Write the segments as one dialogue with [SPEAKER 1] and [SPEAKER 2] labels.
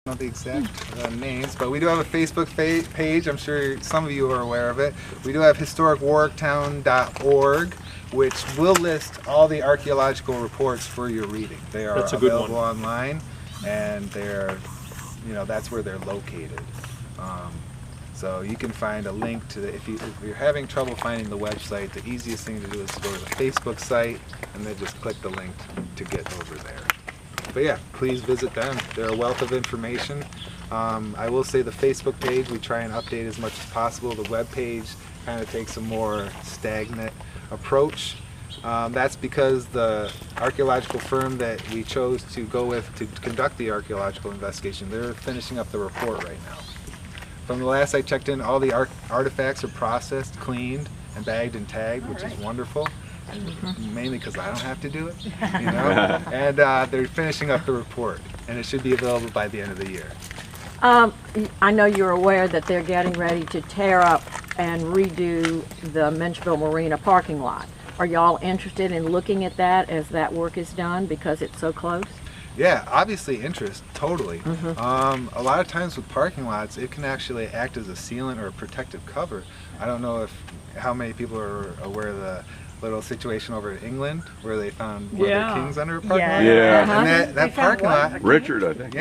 [SPEAKER 1] know the exact names, but we do have a Facebook page. I'm sure some of you are aware of it. We do have historicwarwicktown.org, which will list all the archaeological reports for your reading. They are available online, and they're, that's where they're located. So you can find a link to the, if you're having trouble finding the website, the easiest thing to do is to go to the Facebook site and then just click the link to get over there. But yeah, please visit them. They're a wealth of information. I will say the Facebook page, we try and update as much as possible. The web page kind of takes a more stagnant approach. That's because the archaeological firm that we chose to go with to conduct the archaeological investigation, they're finishing up the report right now. From the last I checked in, all the artifacts are processed, cleaned, and bagged and tagged, which is wonderful. Mainly because I don't have to do it, and they're finishing up the report, and it should be available by the end of the year.
[SPEAKER 2] I know you're aware that they're getting ready to tear up and redo the Menchville Marina parking lot. Are y'all interested in looking at that as that work is done because it's so close?
[SPEAKER 1] Yeah, obviously interest, totally. A lot of times with parking lots, it can actually act as a sealant or a protective cover. I don't know how many people are aware of the little situation over in England where they found one of their kings under a parking lot. And that parking lot,
[SPEAKER 3] Richard, I think.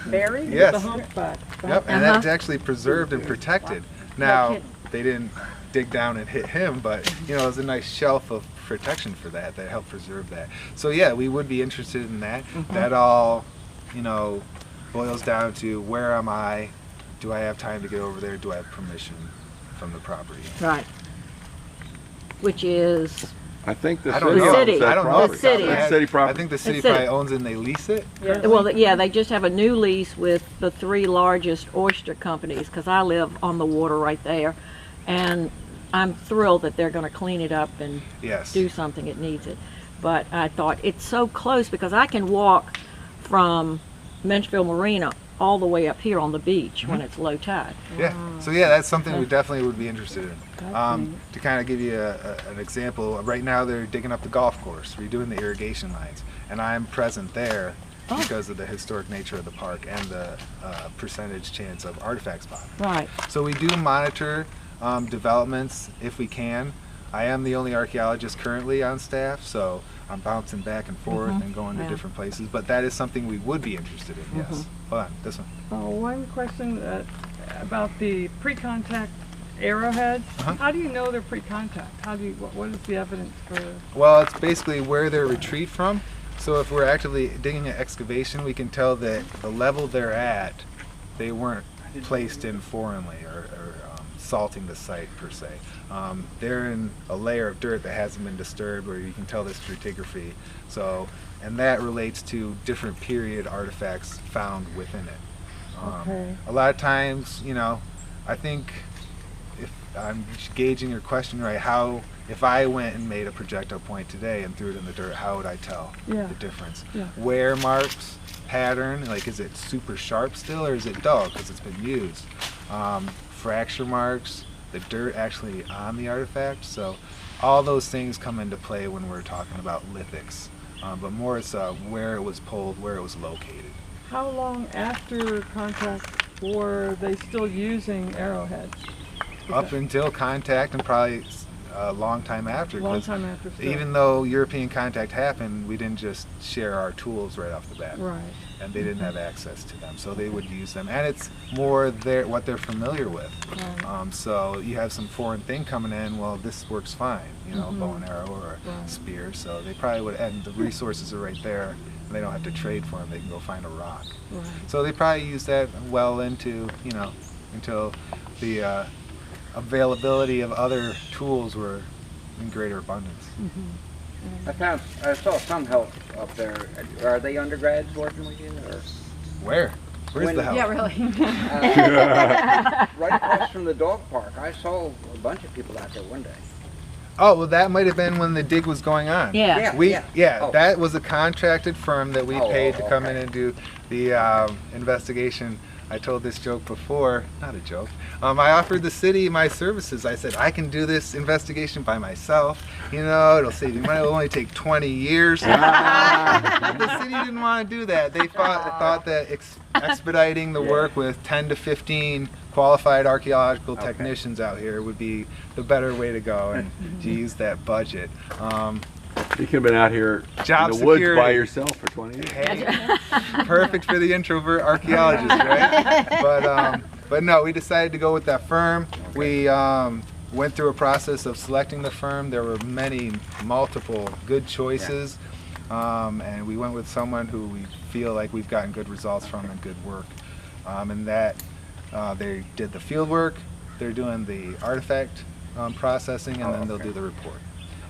[SPEAKER 2] Barry?
[SPEAKER 1] Yes.
[SPEAKER 2] The humpback.
[SPEAKER 1] Yep, and that's actually preserved and protected. Now, they didn't dig down and hit him, but it was a nice shelf of protection for that helped preserve that. So yeah, we would be interested in that. That all, boils down to where am I? Do I have time to get over there? Do I have permission from the property?
[SPEAKER 2] Right. Which is?
[SPEAKER 3] I think the
[SPEAKER 2] city.
[SPEAKER 1] I don't know.
[SPEAKER 2] The city.
[SPEAKER 3] The city property.
[SPEAKER 1] I think the city probably owns it and they lease it.
[SPEAKER 2] Yeah. Well, yeah, they just have a new lease with the 3 largest oyster companies, because I live on the water right there, and I'm thrilled that they're going to clean it up and do something. It needs it. But I thought it's so close because I can walk from Menchville Marina all the way up here on the beach when it's low tide.
[SPEAKER 1] Yeah. So yeah, that's something we definitely would be interested in. To kind of give you an example, right now they're digging up the golf course, redoing the irrigation lines, and I'm present there because of the historic nature of the park and the percentage chance of artifact spotting.
[SPEAKER 2] Right.
[SPEAKER 1] So we do monitor developments if we can. I am the only archaeologist currently on staff, so I'm bouncing back and forth and going to different places, but that is something we would be interested in, yes. Hold on, this one.
[SPEAKER 4] One question about the pre-contact arrowheads. How do you know they're pre-contact? What is the evidence for?
[SPEAKER 1] Well, it's basically where they're retrieved from. So if we're actively digging an excavation, we can tell that the level they're at, they weren't placed in foreignly or salting the site per se. They're in a layer of dirt that hasn't been disturbed where you can tell this stratigraphy. So, and that relates to different period artifacts found within it. A lot of times, I think if I'm gauging your question right, if I went and made a projectile point today and threw it in the dirt, how would I tell the difference? Wear marks, pattern, like is it super sharp still or is it dull because it's been used? Fracture marks, the dirt actually on the artifact. So all those things come into play when we're talking about lithics. But more it's where it was pulled, where it was located.
[SPEAKER 4] How long after contact were they still using arrowheads?
[SPEAKER 1] Up until contact and probably a long time after. Even though European contact happened, we didn't just share our tools right off the bat.
[SPEAKER 4] Right.
[SPEAKER 1] And they didn't have access to them, so they would use them. And it's more what they're familiar with. So you have some foreign thing coming in, well, this works fine, bow and arrow or spear. So they probably would, and the resources are right there, and they don't have to trade for them. They can go find a rock. So they probably use that well into, until the availability of other tools were in greater abundance.
[SPEAKER 5] I saw some help up there. Are they undergrads working with you? Or?
[SPEAKER 1] Where's the help?
[SPEAKER 2] Yeah, really.
[SPEAKER 5] Right across from the dog park. I saw a bunch of people out there one day.
[SPEAKER 1] Oh, well, that might have been when the dig was going on.
[SPEAKER 2] Yeah.
[SPEAKER 1] That was a contracted firm that we paid to come in and do the investigation, I told this joke before, not a joke. I offered the city my services. I said, I can do this investigation by myself. You know, it'll save you money. It'll only take 20 years. But the city didn't want to do that. They thought that expediting the work with 10 to 15 qualified archaeological technicians out here would be the better way to go, and to use that budget.
[SPEAKER 3] You could have been out here
[SPEAKER 1] Job
[SPEAKER 3] in the woods
[SPEAKER 1] security.
[SPEAKER 3] by yourself for 20 years.
[SPEAKER 1] Hey, perfect for the introvert archaeologist, right? But no, we decided to go with that firm. We went through a process of selecting the firm. There were multiple good choices, and we went with someone who we feel like we've gotten good results from and good work. And that they did the field work, they're doing the artifact processing, and then they'll do the report.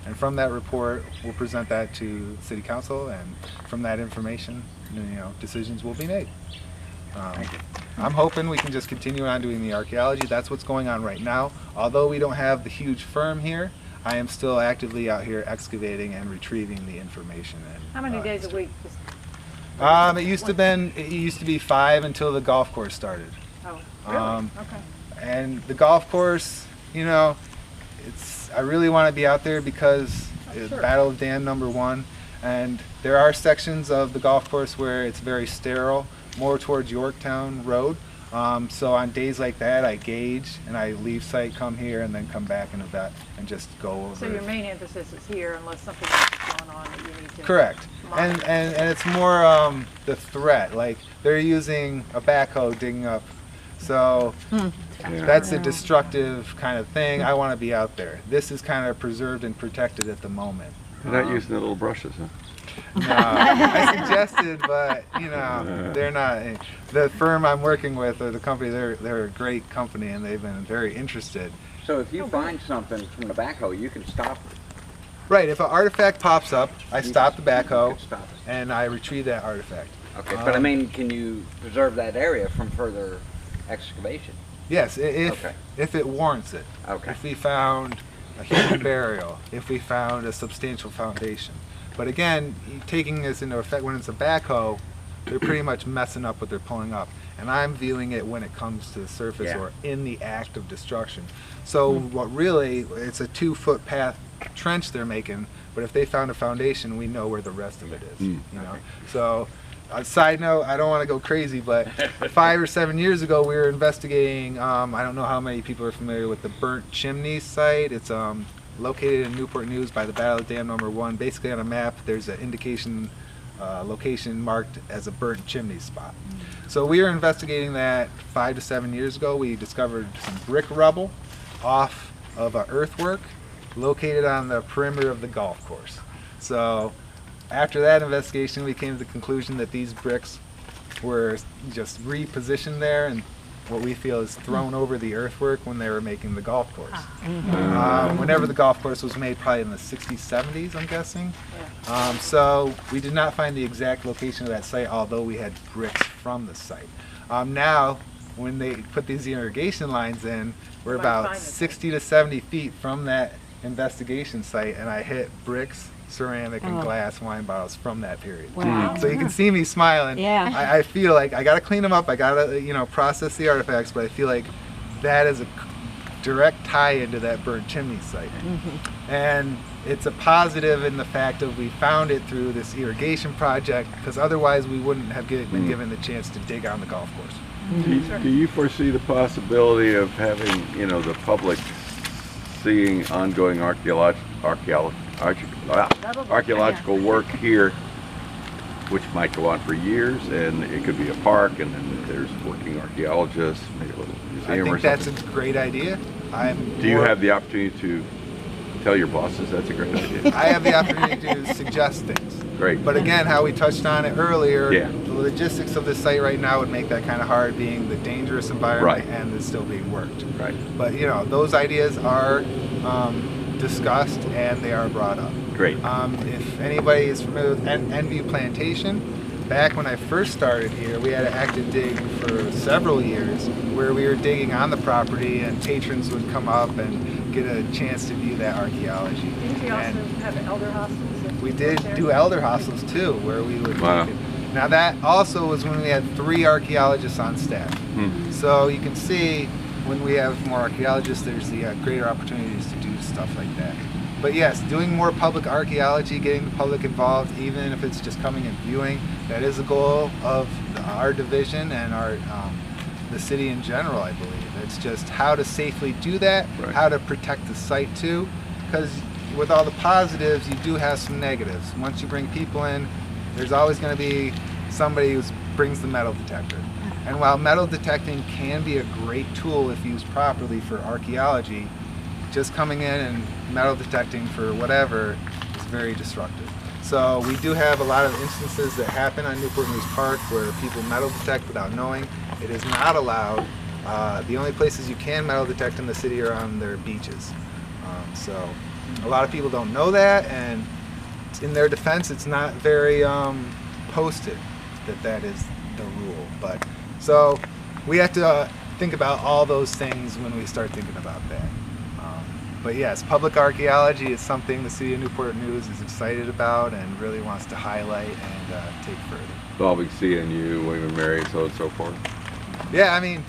[SPEAKER 1] And from that report, we'll present that to City Council, and from that information, decisions will be made. I'm hoping we can just continue on doing the archaeology. That's what's going on right now. Although we don't have the huge firm here, I am still actively out here excavating and retrieving the information. And,
[SPEAKER 4] How many days a week?
[SPEAKER 1] it used to be 5 until the golf course started.
[SPEAKER 4] Oh, really? Okay.
[SPEAKER 1] And the golf course, I really want to be out there because it's Battle of Dam #1, and there are sections of the golf course where it's very sterile, more towards Yorktown Road. So on days like that, I gauge and I leave site, come here, and then come back and just go over.
[SPEAKER 4] So your main emphasis is here, unless something else is going on that you need to.
[SPEAKER 1] Correct. And it's more the threat. Like they're using a backhoe digging up. So that's a destructive kind of thing. I want to be out there. This is kind of preserved and protected at the moment.
[SPEAKER 3] You're not using the little brushes, huh?
[SPEAKER 1] No, I suggested, but they're not. The firm I'm working with, or the company, they're a great company, and they've been very interested.
[SPEAKER 5] So if you find something from the backhoe, you can stop it.
[SPEAKER 1] Right. If an artifact pops up, I stop the
[SPEAKER 5] You
[SPEAKER 1] backhoe,
[SPEAKER 5] can stop it.
[SPEAKER 1] and I retrieve that artifact.
[SPEAKER 5] Okay, but I mean, can you preserve that area from further excavation?
[SPEAKER 1] Yes, if it warrants it.
[SPEAKER 5] Okay.
[SPEAKER 1] If we found a human burial, if we found a substantial foundation. But again, taking this into effect, when it's a backhoe, they're pretty much messing up what they're pulling up. And I'm viewing it when it comes to the surface or in the act of destruction. So what really, it's a 2-foot path trench they're making, but if they found a foundation, we know where the rest of it is. So, side note, I don't want to go crazy, but 5 or 7 years ago, we were investigating, I don't know how many people are familiar with the Burnt Chimney site. It's located in Newport News by the Battle of Dam #1. Basically on a map, there's an indication location marked as a burnt chimney spot. So we were investigating that 5 to 7 years ago. We discovered some brick rubble off of an earthwork located on the perimeter of the golf course. So after that investigation, we came to the conclusion that these bricks were just repositioned there and what we feel is thrown over the earthwork when they were making the golf course. Whenever the golf course was made, probably in the 60s, 70s, I'm guessing. So we did not find the exact location of that site, although we had bricks from the site. Now, when they put these irrigation lines in, we're about 60 to 70 feet from that investigation site, and I hit bricks, ceramic, and glass wine bottles from that period.
[SPEAKER 2] Wow.
[SPEAKER 1] So you can see me smiling.
[SPEAKER 2] Yeah.
[SPEAKER 1] I feel like I gotta clean them up, I gotta process the artifacts, but I feel like that is a direct tie into that burnt chimney site. And it's a positive in the fact that we found it through this irrigation project, because otherwise we wouldn't have been given the chance to dig on the golf course.
[SPEAKER 3] Do you foresee the possibility of having, the public seeing ongoing archaeological work here, which might go on for years, and it could be a park, and then there's working archaeologists, maybe a little museum
[SPEAKER 1] I
[SPEAKER 3] or
[SPEAKER 1] think
[SPEAKER 3] something?
[SPEAKER 1] that's a great idea.
[SPEAKER 3] Do you have the opportunity to tell your bosses that's a great idea?
[SPEAKER 1] I have the opportunity to suggest things.
[SPEAKER 3] Great.
[SPEAKER 1] But again, how we touched on it earlier,
[SPEAKER 3] Yeah.
[SPEAKER 1] the logistics of the site right now would make that kind of hard, being the dangerous environment
[SPEAKER 3] Right.
[SPEAKER 1] and it's still being worked.
[SPEAKER 3] Right.
[SPEAKER 1] But those ideas are discussed and they are brought up.
[SPEAKER 3] Great.
[SPEAKER 1] If anybody is familiar with Enview Plantation, back when I first started here, we had an active dig for several years where we were digging on the property and patrons would come up and get a chance to view that archaeology.
[SPEAKER 4] Didn't you also
[SPEAKER 1] And
[SPEAKER 4] have elder hostels?
[SPEAKER 1] we did do elder hostels too, where we would
[SPEAKER 3] Wow.
[SPEAKER 1] Now that also was when we had 3 archaeologists on staff. So you can see when we have more archaeologists, there's the greater opportunities to do stuff like that. But yes, doing more public archaeology, getting the public involved, even if it's just coming and viewing, that is a goal of our division and our the city in general, I believe. It's just how to safely do that, how to protect the site too, because with all the positives, you do have some negatives. Once you bring people in, there's always going to be somebody who brings the metal detector. And while metal detecting can be a great tool if used properly for archaeology, just coming in and metal detecting for whatever is very destructive. So we do have a lot of instances that happen on Newport News Park where people metal detect without knowing. It is not allowed. The only places you can metal detect in the city are on their beaches. So a lot of people don't know that, and in their defense, it's not very posted that is the rule. But so we have to think about all those things when we start thinking about that. But yes, public archaeology is something the City of Newport News is excited about and really wants to highlight and take further.
[SPEAKER 3] Involving CNU, William & Mary, so on and so forth.
[SPEAKER 1] Yeah, I mean,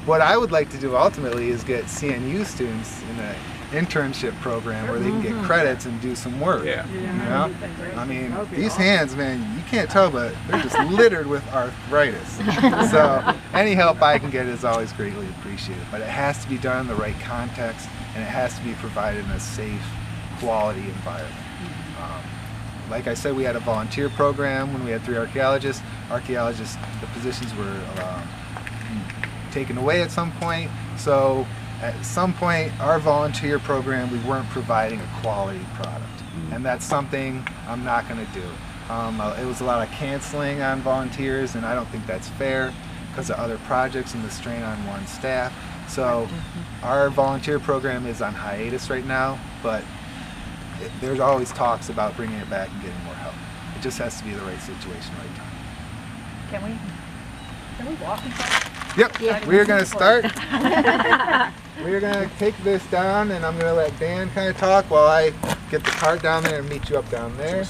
[SPEAKER 1] what I would like to do ultimately is get CNU students in an internship program where they can get credits and do some work.
[SPEAKER 3] Yeah.
[SPEAKER 1] You know? I mean, these hands, man, you can't tell, but they're just littered with arthritis. So any help I can get is always greatly appreciated. But it has to be done in the right context, and it has to be provided in a safe, quality environment. Like I said, we had a volunteer program when we had 3 archaeologists. The positions were taken away at some point. So at some point, our volunteer program, we weren't providing a quality product. And that's something I'm not going to do. It was a lot of canceling on volunteers, and I don't think that's fair because of other projects and the strain on one staff. So our volunteer program is on hiatus right now, but there's always talks about bringing it back and getting more help. It just has to be the right situation, right time.
[SPEAKER 4] Can we walk inside?
[SPEAKER 1] Yep, yeah. We're going to start. We're going to take this down, and I'm going to let Dan kind of talk while I get the cart down there and meet you up down there.